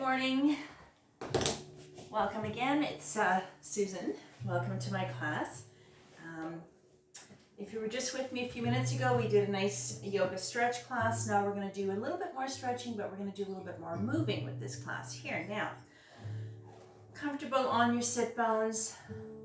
morning. Welcome again. It's Susan. Welcome to my class. If you were just with me a few minutes ago, we did a nice yoga stretch class. Now we're going to do a little bit more stretching, but we're going to do a little bit more moving with this class here. Now, comfortable on your sit bones.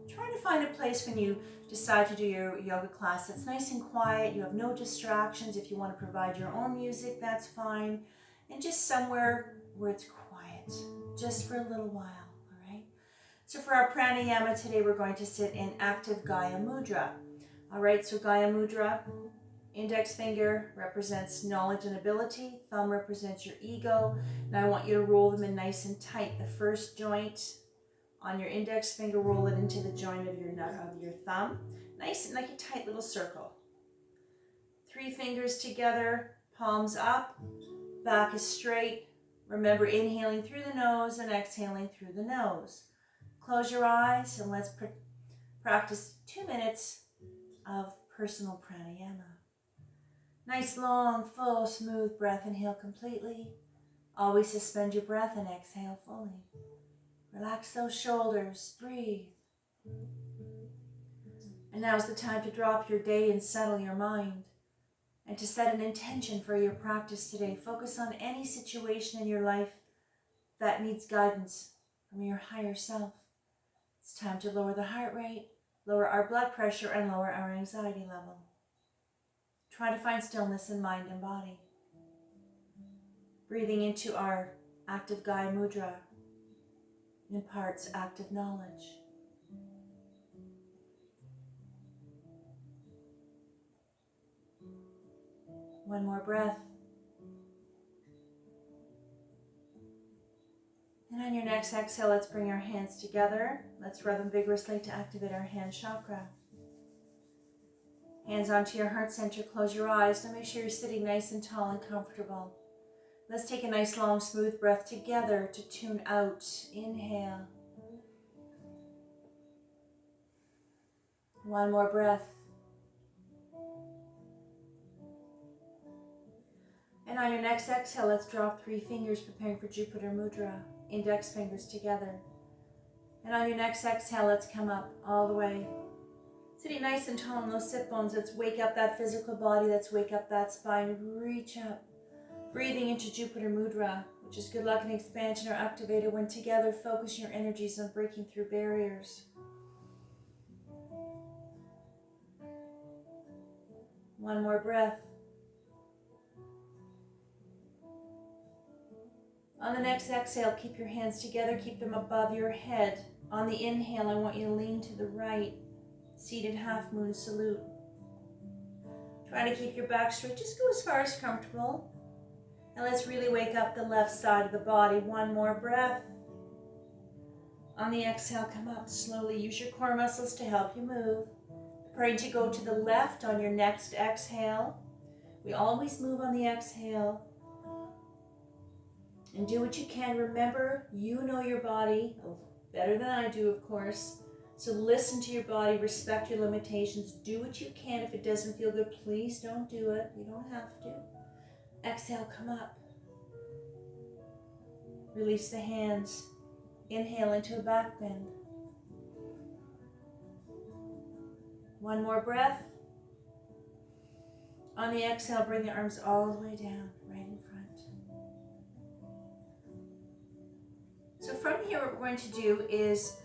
Try to find a place when you decide to do your yoga class that's nice and quiet. You have no distractions. If you want to provide your own music, that's fine. And just somewhere where it's quiet, just for a little while, all right? So for our pranayama today, we're going to sit in active Gaya Mudra. All right, so Gaya Mudra, index finger represents knowledge and ability, thumb represents your ego. Now I want you to roll them in nice and tight. The first joint on your index finger, roll it into the joint of your thumb. Nice and like a tight little circle. 3 fingers together, palms up, back is straight. Remember, inhaling through the nose and exhaling through the nose. Close your eyes and let's practice 2 minutes of personal pranayama. Nice, long, full, smooth breath. Inhale completely. Always suspend your breath and exhale fully. Relax those shoulders. Breathe. And now's the time to drop your day and settle your mind. And to set an intention for your practice today. Focus on any situation in your life that needs guidance from your higher self. It's time to lower the heart rate, lower our blood pressure, and lower our anxiety level. Try to find stillness in mind and body. Breathing into our active Gaya Mudra imparts active knowledge. One more breath. And on your next exhale, let's bring our hands together. Let's rub them vigorously to activate our hand chakra. Hands onto your heart center, close your eyes. Now make sure you're sitting nice and tall and comfortable. Let's take a nice long smooth breath together to tune out. Inhale. One more breath. And on your next exhale, let's drop 3 fingers, preparing for Jupiter Mudra. Index fingers together. And on your next exhale, let's come up all the way. Sitting nice and tall on those sit bones. Let's wake up that physical body. Let's wake up that spine. Reach up. Breathing into Jupiter Mudra, which is good luck and expansion, are activated when together. Focus your energies on breaking through barriers. One more breath. On the next exhale, keep your hands together, keep them above your head. On the inhale, I want you to lean to the right, seated half moon salute. Try to keep your back straight, just go as far as comfortable. And let's really wake up the left side of the body. One more breath. On the exhale, come up slowly. Use your core muscles to help you move. Praying to go to the left on your next exhale. We always move on the exhale. And do what you can. Remember, you know your body better than I do, of course. So listen to your body, respect your limitations. Do what you can. If it doesn't feel good, please don't do it. You don't have to. Exhale, come up. Release the hands. Inhale into a back bend. One more breath. On the exhale, bring the arms all the way down, right in front. So from here, what we're going to do is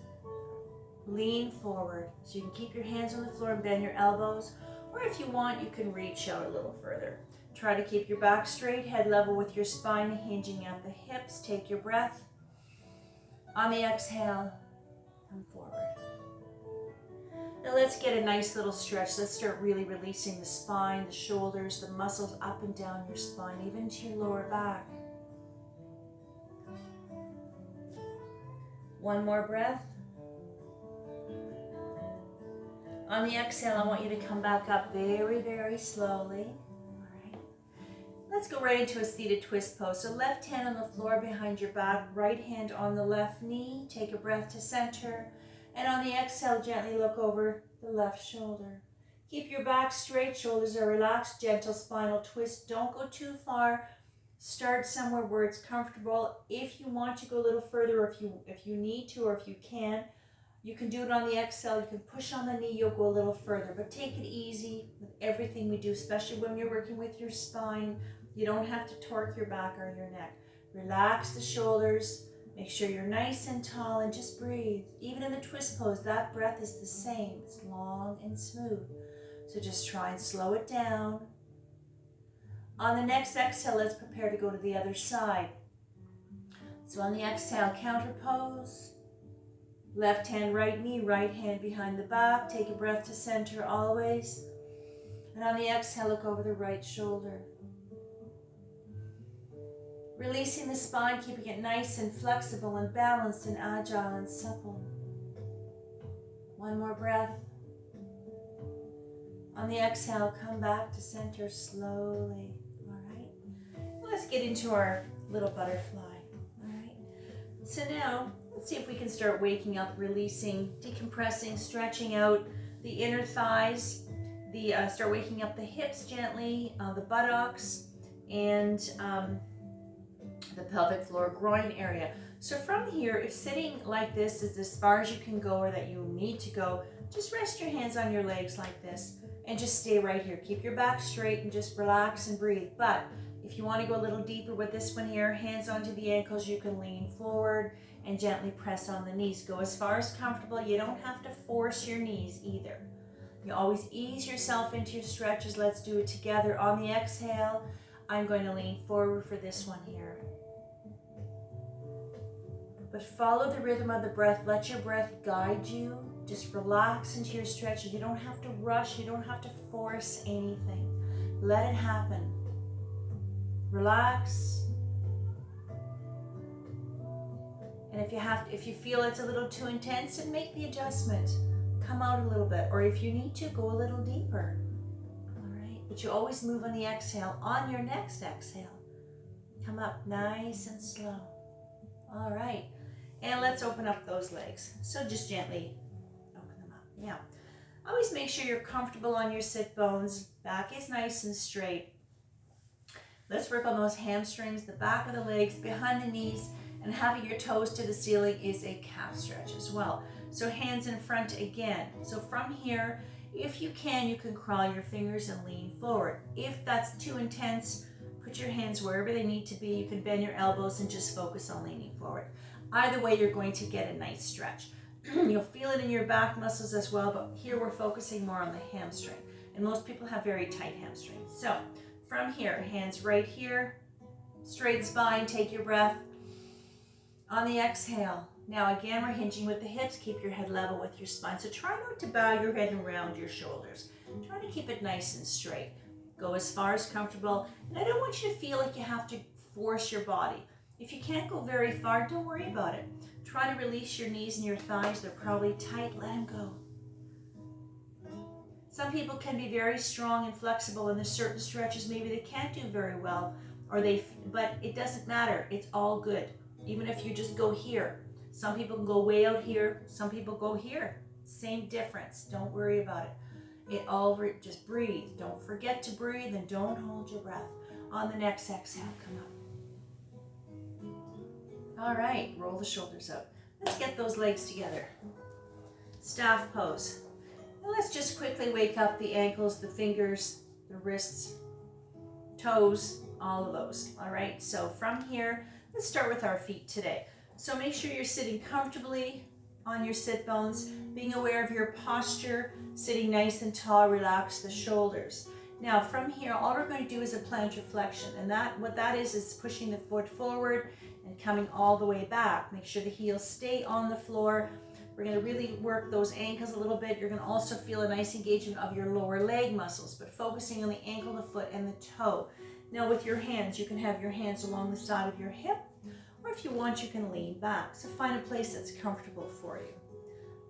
lean forward. So you can keep your hands on the floor and bend your elbows, or if you want, you can reach out a little further. Try to keep your back straight, head level with your spine, hinging at the hips. Take your breath. On the exhale, come forward. Now let's get a nice little stretch. Let's start really releasing the spine, the shoulders, the muscles up and down your spine, even to your lower back. One more breath. On the exhale, I want you to come back up very, very slowly. All right. Let's go right into a seated twist pose. So left hand on the floor behind your back, right hand on the left knee. Take a breath to center. And on the exhale, gently look over the left shoulder. Keep your back straight, shoulders are relaxed, gentle spinal twist. Don't go too far. Start somewhere where it's comfortable. If you want to go a little further, or if you need to, or if you can do it on the exhale. You can push on the knee, you'll go a little further, but take it easy with everything we do, especially when you're working with your spine. You don't have to torque your back or your neck. Relax the shoulders, make sure you're nice and tall, and just breathe. Even in the twist pose, that breath is the same. It's long and smooth. So just try and slow it down. On the next exhale, let's prepare to go to the other side. So on the exhale, counter pose. Left hand, right knee, right hand behind the back. Take a breath to center always. And on the exhale, look over the right shoulder. Releasing the spine, keeping it nice and flexible and balanced and agile and supple. One more breath. On the exhale, come back to center slowly. All right. Let's get into our little butterfly. All right. So now, let's see if we can start waking up, releasing, decompressing, stretching out the inner thighs. Start waking up the hips gently, the buttocks, and the pelvic floor groin area. So from here, if sitting like this is as far as you can go or that you need to go, just rest your hands on your legs like this and just stay right here. Keep your back straight and just relax and breathe. But if you want to go a little deeper with this one here, hands onto the ankles, you can lean forward and gently press on the knees. Go as far as comfortable. You don't have to force your knees either. You always ease yourself into your stretches. Let's do it together. On the exhale, I'm going to lean forward for this one here. But follow the rhythm of the breath. Let your breath guide you. Just relax into your stretches. You don't have to rush. You don't have to force anything. Let it happen. Relax. And if you feel it's a little too intense, then make the adjustment. Come out a little bit. Or if you need to, go a little deeper. All right. But you always move on the exhale. On your next exhale, come up nice and slow. All right. And let's open up those legs. So just gently open them up. Now, always make sure you're comfortable on your sit bones. Back is nice and straight. Let's work on those hamstrings, the back of the legs, behind the knees, and having your toes to the ceiling is a calf stretch as well. So hands in front again. So from here, if you can crawl your fingers and lean forward. If that's too intense, put your hands wherever they need to be. You can bend your elbows and just focus on leaning forward. Either way, you're going to get a nice stretch. You'll feel it in your back muscles as well, but here we're focusing more on the hamstring. And most people have very tight hamstrings. So from here, hands right here, straight spine, take your breath. On the exhale, now again, we're hinging with the hips. Keep your head level with your spine. So try not to bow your head and round your shoulders. Try to keep it nice and straight. Go as far as comfortable. And I don't want you to feel like you have to force your body. If you can't go very far, don't worry about it. Try to release your knees and your thighs. They're probably tight. Let them go. Some people can be very strong and flexible, and there's certain stretches maybe they can't do very well, but it doesn't matter. It's all good. Even if you just go here. Some people can go way out here. Some people go here. Same difference. Don't worry about it. Just breathe. Don't forget to breathe, and don't hold your breath. On the next exhale, come up. All right, roll the shoulders up. Let's get those legs together. Staff pose. Now let's just quickly wake up the ankles, the fingers, the wrists, toes, all of those. All right, so from here, let's start with our feet today. So make sure you're sitting comfortably on your sit bones, being aware of your posture, sitting nice and tall, relax the shoulders. Now from here, all we're going to do is a plantar flexion, and what that is pushing the foot forward and coming all the way back. Make sure the heels stay on the floor. We're going to really work those ankles a little bit. You're going to also feel a nice engagement of your lower leg muscles, but focusing on the ankle, the foot, and the toe. Now with your hands, you can have your hands along the side of your hip, or if you want, you can lean back. So find a place that's comfortable for you.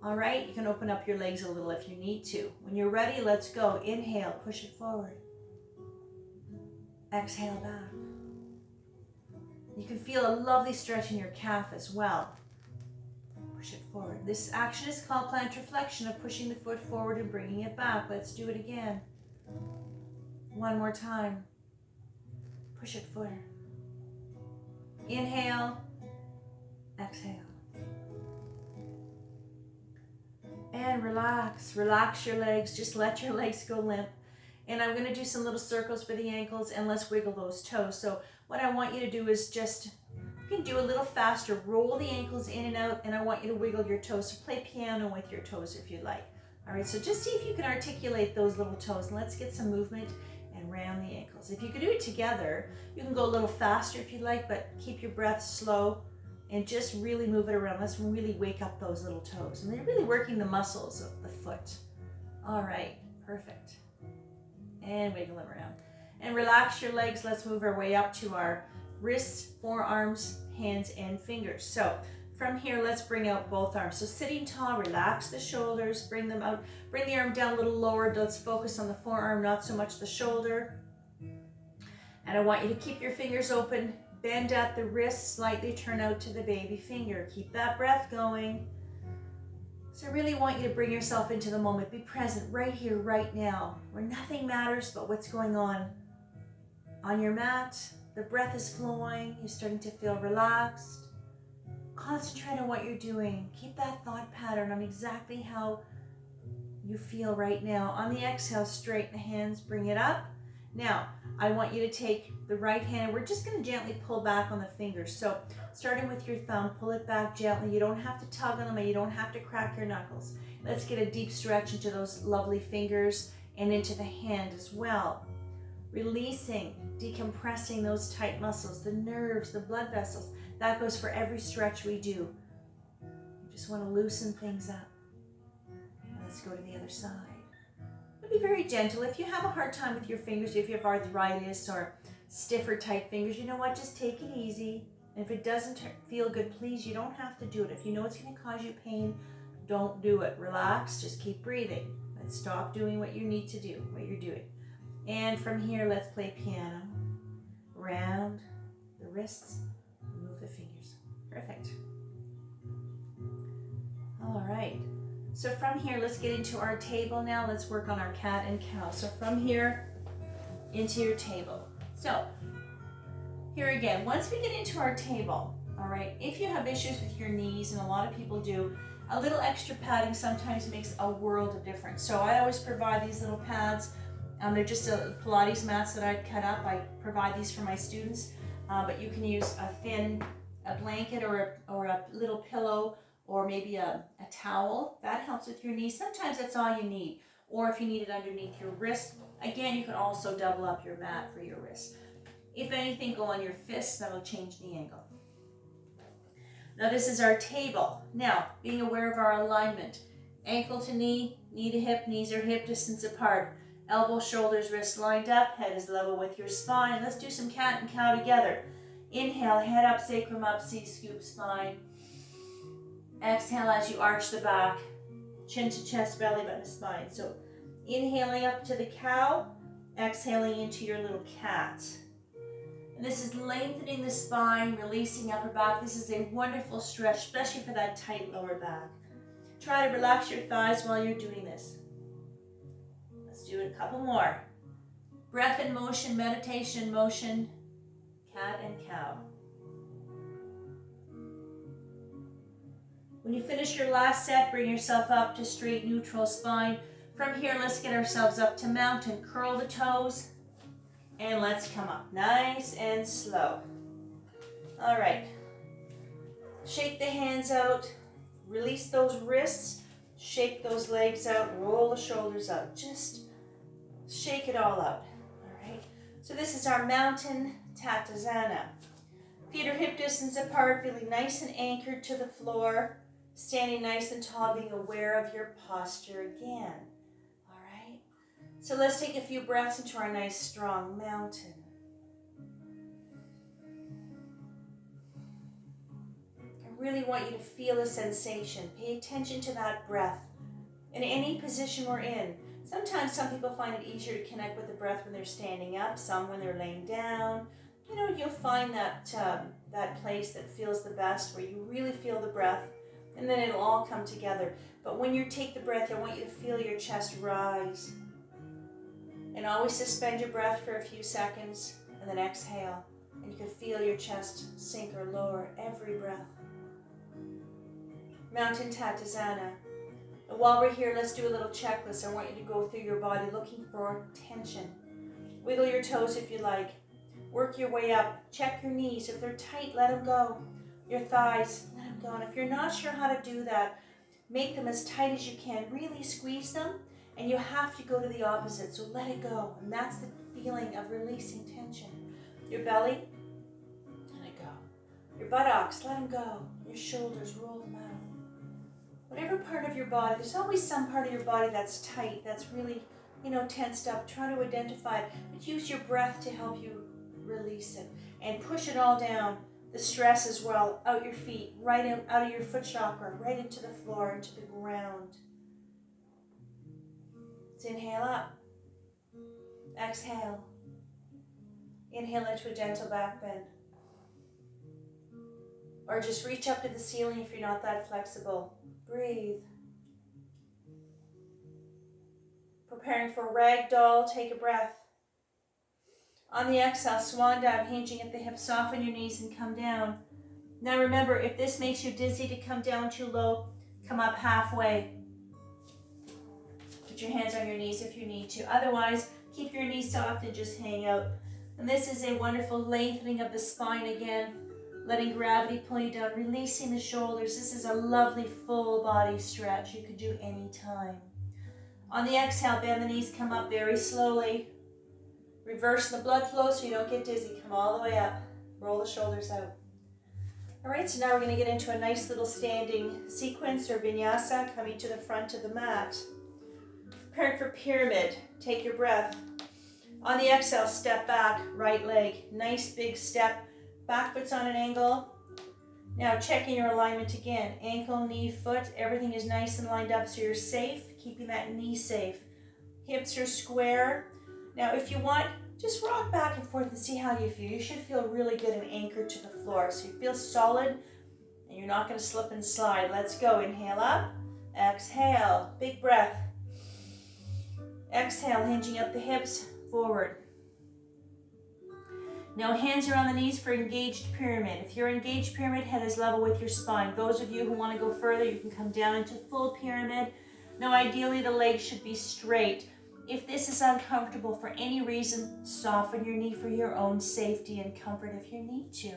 All right, you can open up your legs a little if you need to. When you're ready, let's go. Inhale, push it forward. Exhale back. You can feel a lovely stretch in your calf as well. Push it forward. This action is called plantar flexion, of pushing the foot forward and bringing it back. Let's do it again. One more time. Push it forward. Inhale, exhale. And relax. Relax your legs. Just let your legs go limp. And I'm going to do some little circles for the ankles, and let's wiggle those toes. So what I want you to do is just, you can do a little faster. Roll the ankles in and out, and I want you to wiggle your toes. So play piano with your toes if you like. All right, so just see if you can articulate those little toes, and let's get some movement and round the ankles. If you could do it together, you can go a little faster if you like, but keep your breath slow and just really move it around. Let's really wake up those little toes. And they're really working the muscles of the foot. All right, perfect. And wiggle them around. And relax your legs. Let's move our way up to our wrists, forearms, hands, and fingers. So from here, let's bring out both arms. So sitting tall, relax the shoulders, bring them out. Bring the arm down a little lower. Let's focus on the forearm, not so much the shoulder. And I want you to keep your fingers open. Bend at the wrist, slightly turn out to the baby finger. Keep that breath going. So I really want you to bring yourself into the moment. Be present right here, right now, where nothing matters but what's going on your mat. The breath is flowing. You're starting to feel relaxed. Concentrate on what you're doing. Keep that thought pattern on exactly how you feel right now. On the exhale, straighten the hands, bring it up. Now, I want you to take the right hand, and we're just going to gently pull back on the fingers. So starting with your thumb, pull it back gently. You don't have to tug on them, and you don't have to crack your knuckles. Let's get a deep stretch into those lovely fingers and into the hand as well. Releasing, decompressing those tight muscles, the nerves, the blood vessels. That goes for every stretch we do. You just want to loosen things up. Let's go to the other side. Be very gentle. If you have a hard time with your fingers, if you have arthritis or stiff or tight fingers, you know what? Just take it easy. And if it doesn't feel good, please, you don't have to do it. If you know it's going to cause you pain, don't do it. Relax. Just keep breathing. Let's stop doing what you need to do, what you're doing. And from here, let's play piano. Round the wrists, move the fingers. Perfect. All right. So from here, let's get into our table now. Let's work on our cat and cow. So from here into your table. So here again, once we get into our table, all right, if you have issues with your knees, and a lot of people do, a little extra padding sometimes makes a world of difference. So I always provide these little pads. They're just Pilates mats that I've cut up. I provide these for my students, but you can use a blanket or a little pillow, or maybe a towel. That helps with your knees. Sometimes that's all you need. Or if you need it underneath your wrist, again, you can also double up your mat for your wrist. If anything, go on your fists. That'll change the angle. Now this is our table. Now, being aware of our alignment. Ankle to knee, knee to hip, knees are hip distance apart. Elbow, shoulders, wrists lined up, head is level with your spine. Let's do some cat and cow together. Inhale, head up, sacrum up, C-scoop spine. Exhale as you arch the back, chin to chest, belly button to spine. So inhaling up to the cow, exhaling into your little cat. And this is lengthening the spine, releasing upper back. This is a wonderful stretch, especially for that tight lower back. Try to relax your thighs while you're doing this. Let's do it a couple more. Breath in motion, meditation in motion, cat and cow. When you finish your last set, bring yourself up to straight neutral spine. From here, let's get ourselves up to mountain. Curl the toes, and let's come up. Nice and slow. All right. Shake the hands out. Release those wrists. Shake those legs out. Roll the shoulders out. Just shake it all out. All right. So this is our mountain Tattasana. Feet are hip distance apart, feeling nice and anchored to the floor. Standing nice and tall, being aware of your posture again. All right. So let's take a few breaths into our nice strong mountain. I really want you to feel a sensation. Pay attention to that breath in any position we're in. Sometimes some people find it easier to connect with the breath when they're standing up, some when they're laying down. You know, you'll find that that place that feels the best, where you really feel the breath, and then it'll all come together. But when you take the breath, I want you to feel your chest rise. And always suspend your breath for a few seconds, and then exhale. And you can feel your chest sink or lower every breath. Mountain Tattasana. And while we're here, let's do a little checklist. I want you to go through your body looking for tension. Wiggle your toes if you like. Work your way up. Check your knees. If they're tight, let them go. Your thighs, let them go. And if you're not sure how to do that, make them as tight as you can. Really squeeze them. And you have to go to the opposite. So let it go. And that's the feeling of releasing tension. Your belly, let it go. Your buttocks, let them go. Your shoulders, roll them out. Whatever part of your body, there's always some part of your body that's tight, that's really, tensed up. Try to identify it, but use your breath to help you release it. And push it all down, the stress as well, out your feet, right out of your foot chakra, right into the floor, into the ground. Let's inhale up. Exhale. Inhale into a gentle back bend. Or just reach up to the ceiling if you're not that flexible. Breathe. Preparing for ragdoll, take a breath. On the exhale, swan dive, hinging at the hips, soften your knees and come down. Now remember, if this makes you dizzy to come down too low, come up halfway. Put your hands on your knees if you need to. Otherwise, keep your knees soft and just hang out. And this is a wonderful lengthening of the spine again, letting gravity pull you down, releasing the shoulders. This is a lovely full body stretch you could do anytime. On the exhale, bend the knees, come up very slowly. Reverse the blood flow so you don't get dizzy. Come all the way up. Roll the shoulders out. All right, so now we're going to get into a nice little standing sequence or vinyasa, coming to the front of the mat. Preparing for pyramid. Take your breath. On the exhale, step back, right leg. Nice big step. Back foot's on an angle. Now checking your alignment again. Ankle, knee, foot. Everything is nice and lined up so you're safe. Keeping that knee safe. Hips are square. Now if you want, just rock back and forth and see how you feel. You should feel really good and anchored to the floor. So you feel solid and you're not going to slip and slide. Let's go. Inhale up. Exhale. Big breath. Exhale, hinging up the hips, forward. Now hands are on the knees for engaged pyramid. If you're engaged pyramid, head is level with your spine. Those of you who want to go further, you can come down into full pyramid. Now ideally the legs should be straight. If this is uncomfortable for any reason, soften your knee for your own safety and comfort if you need to.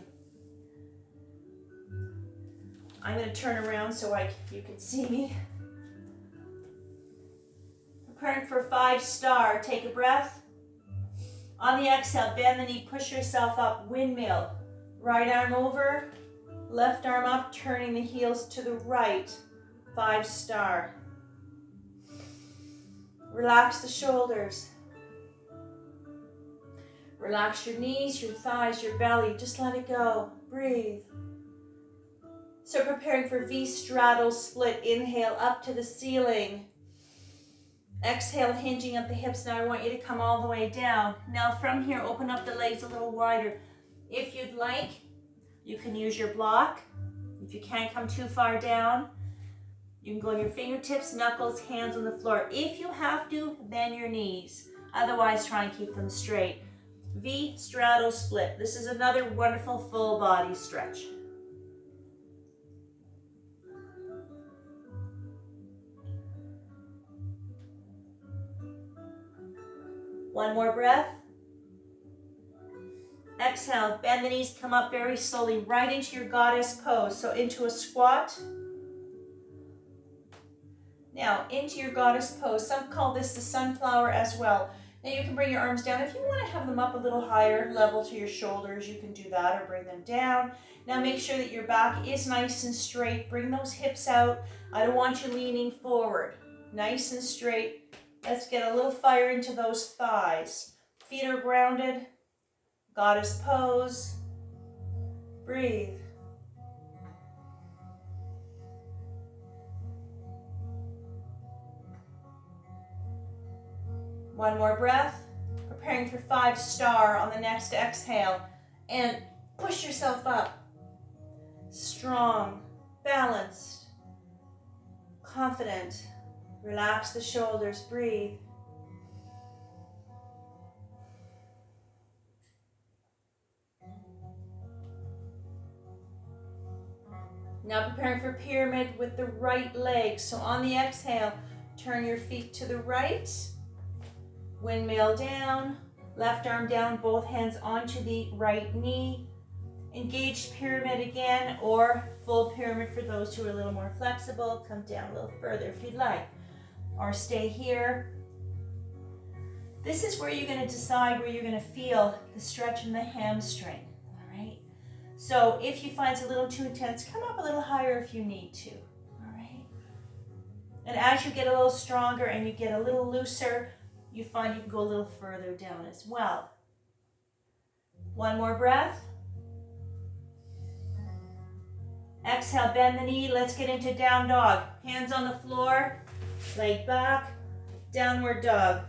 I'm going to turn around so you can see me. Preparing for 5-star. Take a breath. On the exhale, bend the knee, push yourself up, windmill. Right arm over, left arm up, turning the heels to the right. 5-star. Relax the shoulders. Relax your knees, your thighs, your belly. Just let it go. Breathe. So preparing for V straddle split. Inhale up to the ceiling. Exhale, hinging at the hips. Now I want you to come all the way down. Now from here, open up the legs a little wider. If you'd like, you can use your block. If you can't come too far down, you can go on your fingertips, knuckles, hands on the floor. If you have to, bend your knees. Otherwise, try and keep them straight. V straddle split. This is another wonderful full body stretch. One more breath. Exhale, bend the knees, come up very slowly, right into your goddess pose. So into a squat. Now, into your goddess pose. Some call this the sunflower as well. Now you can bring your arms down. If you want to have them up a little higher, level to your shoulders, you can do that or bring them down. Now make sure that your back is nice and straight. Bring those hips out. I don't want you leaning forward. Nice and straight. Let's get a little fire into those thighs. Feet are grounded. Goddess pose. Breathe. One more breath. Preparing for 5-star on the next exhale. And push yourself up. Strong, balanced, confident. Relax the shoulders. Breathe. Now preparing for pyramid with the right leg. So on the exhale, turn your feet to the right. Windmill down. Left arm down, both hands onto the right knee. Engaged pyramid again, or full pyramid for those who are a little more flexible. Come down a little further if you'd like. Or stay here. This is where you're going to decide where you're going to feel the stretch in the hamstring. All right. So if you find it's a little too intense, come up a little higher if you need to. All right. And as you get a little stronger and you get a little looser, you find you can go a little further down as well. One more breath. Exhale, bend the knee. Let's get into down dog. Hands on the floor, leg back, downward dog.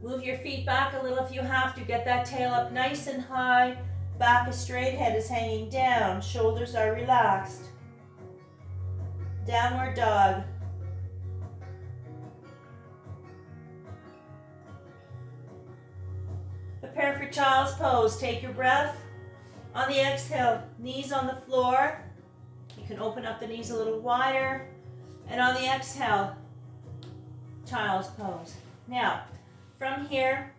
Move your feet back a little if you have to. Get that tail up nice and high. Back is straight, head is hanging down. Shoulders are relaxed. Downward dog. Prepare for child's pose. Take your breath. On the exhale, knees on the floor. You can open up the knees a little wider. And on the exhale, child's pose. Now, from here,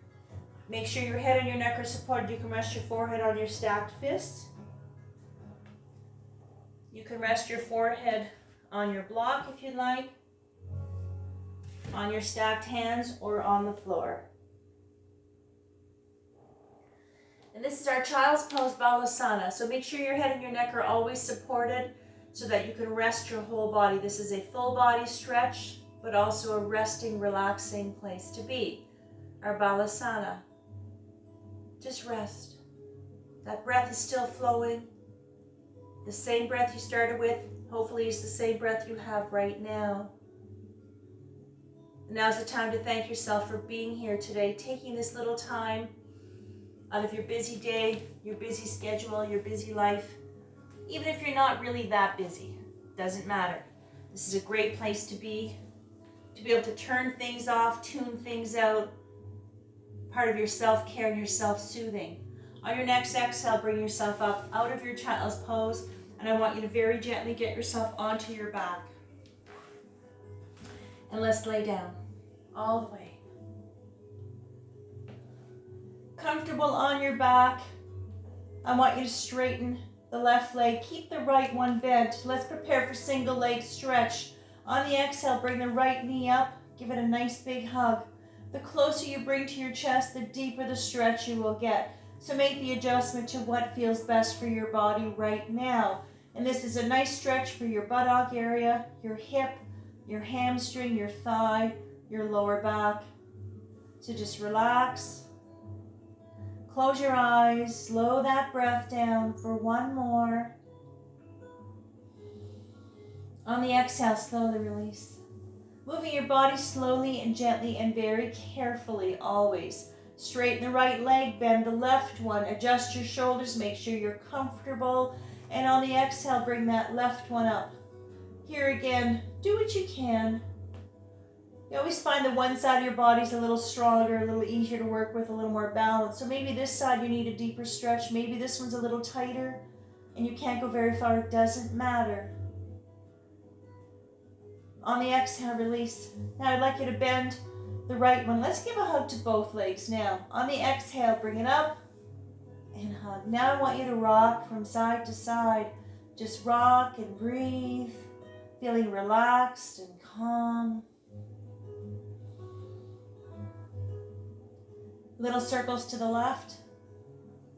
make sure your head and your neck are supported. You can rest your forehead on your stacked fists. You can rest your forehead on your block if you'd like, on your stacked hands, or on the floor. And this is our child's pose, Balasana. So make sure your head and your neck are always supported so that you can rest your whole body. This is a full body stretch, but also a resting, relaxing place to be. Our Balasana. Just rest. That breath is still flowing. The same breath you started with, hopefully, is the same breath you have right now. And now's the time to thank yourself for being here today, taking this little time out of your busy day, your busy schedule, your busy life. Even if you're not really that busy, doesn't matter. This is a great place to be able to turn things off, tune things out, part of your self-care and your self-soothing. On your next exhale, bring yourself up out of your child's pose, and I want you to very gently get yourself onto your back. And let's lay down all the way. Comfortable on your back. I want you to straighten the left leg. Keep the right one bent. Let's prepare for single leg stretch. On the exhale, bring the right knee up. Give it a nice big hug. The closer you bring to your chest, the deeper the stretch you will get. So make the adjustment to what feels best for your body right now. And this is a nice stretch for your buttock area, your hip, your hamstring, your thigh, your lower back. So just relax. Close your eyes, slow that breath down for one more. On the exhale, slowly release. Moving your body slowly and gently and very carefully always. Straighten the right leg, bend the left one, adjust your shoulders, make sure you're comfortable. And on the exhale, bring that left one up. Here again, do what you can. You always find that one side of your body's a little stronger, a little easier to work with, a little more balanced. So maybe this side you need a deeper stretch. Maybe this one's a little tighter and you can't go very far. It doesn't matter. On the exhale, release. Now I'd like you to bend the right one. Let's give a hug to both legs now. On the exhale, bring it up and hug. Now I want you to rock from side to side. Just rock and breathe, feeling relaxed and calm. Little circles to the left.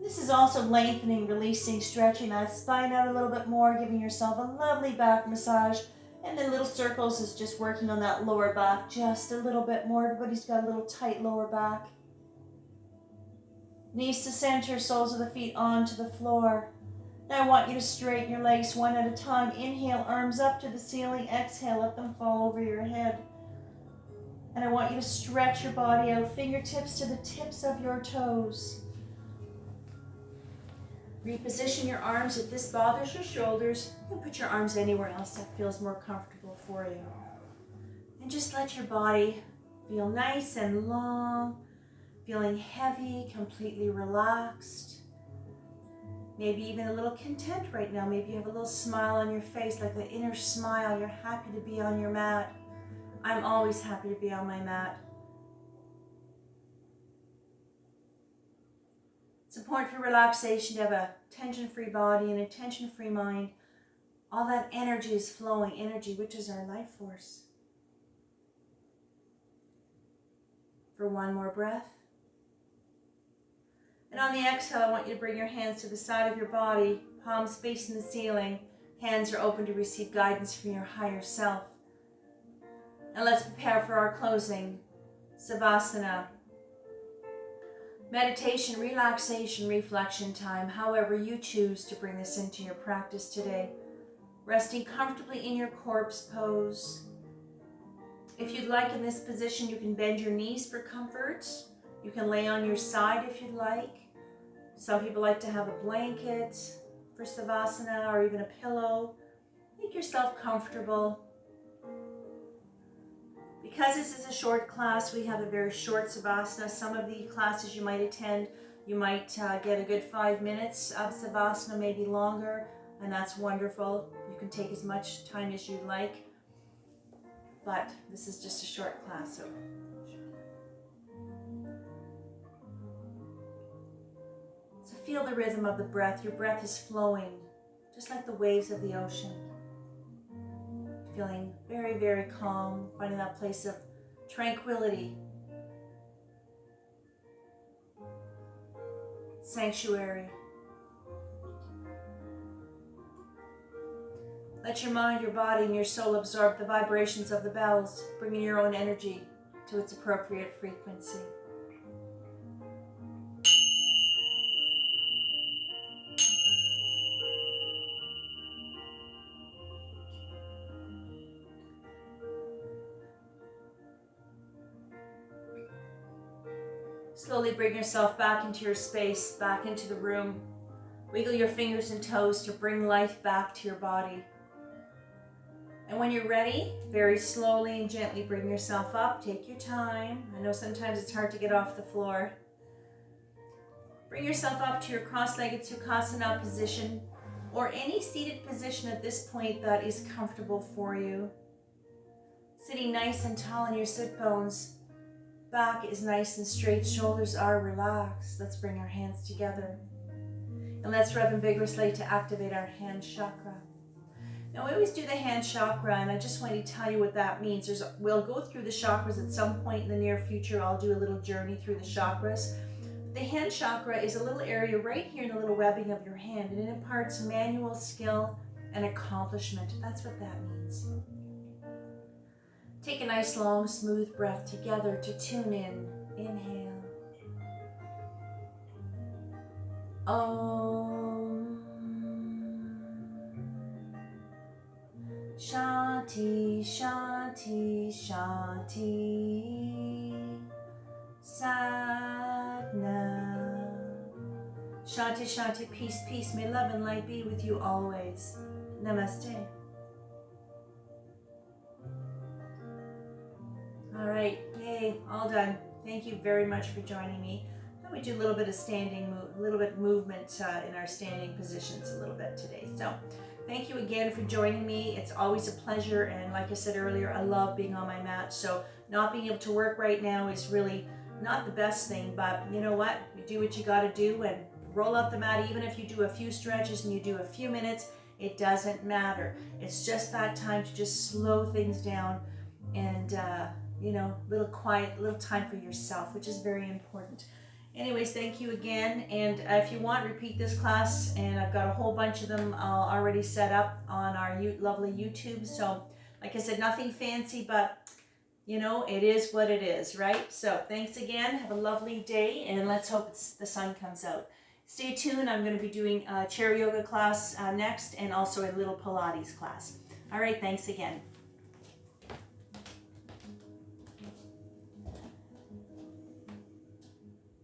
This is also lengthening, releasing, stretching that spine out a little bit more, giving yourself a lovely back massage. And then little circles is just working on that lower back just a little bit more. Everybody's got a little tight lower back. Knees to center, soles of the feet onto the floor. Now I want you to straighten your legs one at a time. Inhale, arms up to the ceiling. Exhale, let them fall over your head. And I want you to stretch your body out, fingertips to the tips of your toes. Reposition your arms if this bothers your shoulders. You can put your arms anywhere else that feels more comfortable for you. And just let your body feel nice and long, feeling heavy, completely relaxed. maybe even a little content right now. Maybe you have a little smile on your face, like an inner smile. You're happy to be on your mat. I'm always happy to be on my mat. It's important for relaxation to have a tension-free body and a tension-free mind. All that energy is flowing, energy which is our life force. For one more breath. And on the exhale, I want you to bring your hands to the side of your body, palms facing the ceiling. Hands are open to receive guidance from your higher self. And let's prepare for our closing Savasana. Meditation, relaxation, reflection time, however you choose to bring this into your practice today. Resting comfortably in your corpse pose. If you'd like in this position, you can bend your knees for comfort. You can lay on your side if you'd like. Some people like to have a blanket for Savasana or even a pillow. Make yourself comfortable. Because this is a short class, we have a very short Savasana. Some of the classes you might attend, you might get a good 5 minutes of Savasana, maybe longer, and that's wonderful. You can take as much time as you like, but this is just a short class. So feel the rhythm of the breath. Your breath is flowing, just like the waves of the ocean. Feeling very, very calm, finding that place of tranquility, sanctuary. Let your mind, your body, and your soul absorb the vibrations of the bells, bringing your own energy to its appropriate frequency. Slowly bring yourself back into your space, back into the room. Wiggle your fingers and toes to bring life back to your body. And when you're ready, very slowly and gently bring yourself up. Take your time. I know sometimes it's hard to get off the floor. Bring yourself up to your cross-legged Sukhasana position or any seated position at this point that is comfortable for you. Sitting nice and tall in your sit bones. Back is nice and straight, shoulders are relaxed. Let's bring our hands together. And let's rub them vigorously to activate our hand chakra. Now we always do the hand chakra, and I just want to tell you what that means. We'll go through the chakras at some point in the near future. I'll do a little journey through the chakras. The hand chakra is a little area right here in the little webbing of your hand, and it imparts manual skill and accomplishment. That's what that means. Take a nice long smooth breath together to tune in. Inhale. Om. Shanti, Shanti, Shanti. Sadhana. Shanti, Shanti, peace, peace. May love and light be with you always. Namaste. All right, yay, all done. Thank you very much for joining me. Now we do a little bit of standing, a little bit of movement in our standing positions a little bit today. So thank you again for joining me. It's always a pleasure, and like I said earlier, I love being on my mat. So not being able to work right now is really not the best thing, but you know what? You do what you got to do and roll out the mat. Even if you do a few stretches and you do a few minutes, it doesn't matter. It's just that time to just slow things down and you know, little quiet, little time for yourself, which is very important. Anyways, thank you again. And if you want, repeat this class. And I've got a whole bunch of them already set up on our lovely YouTube. So like I said, nothing fancy, but you know, it is what it is, right? So thanks again. Have a lovely day. And let's hope the sun comes out. Stay tuned. I'm going to be doing a chair yoga class next, and also a little Pilates class. All right. Thanks again.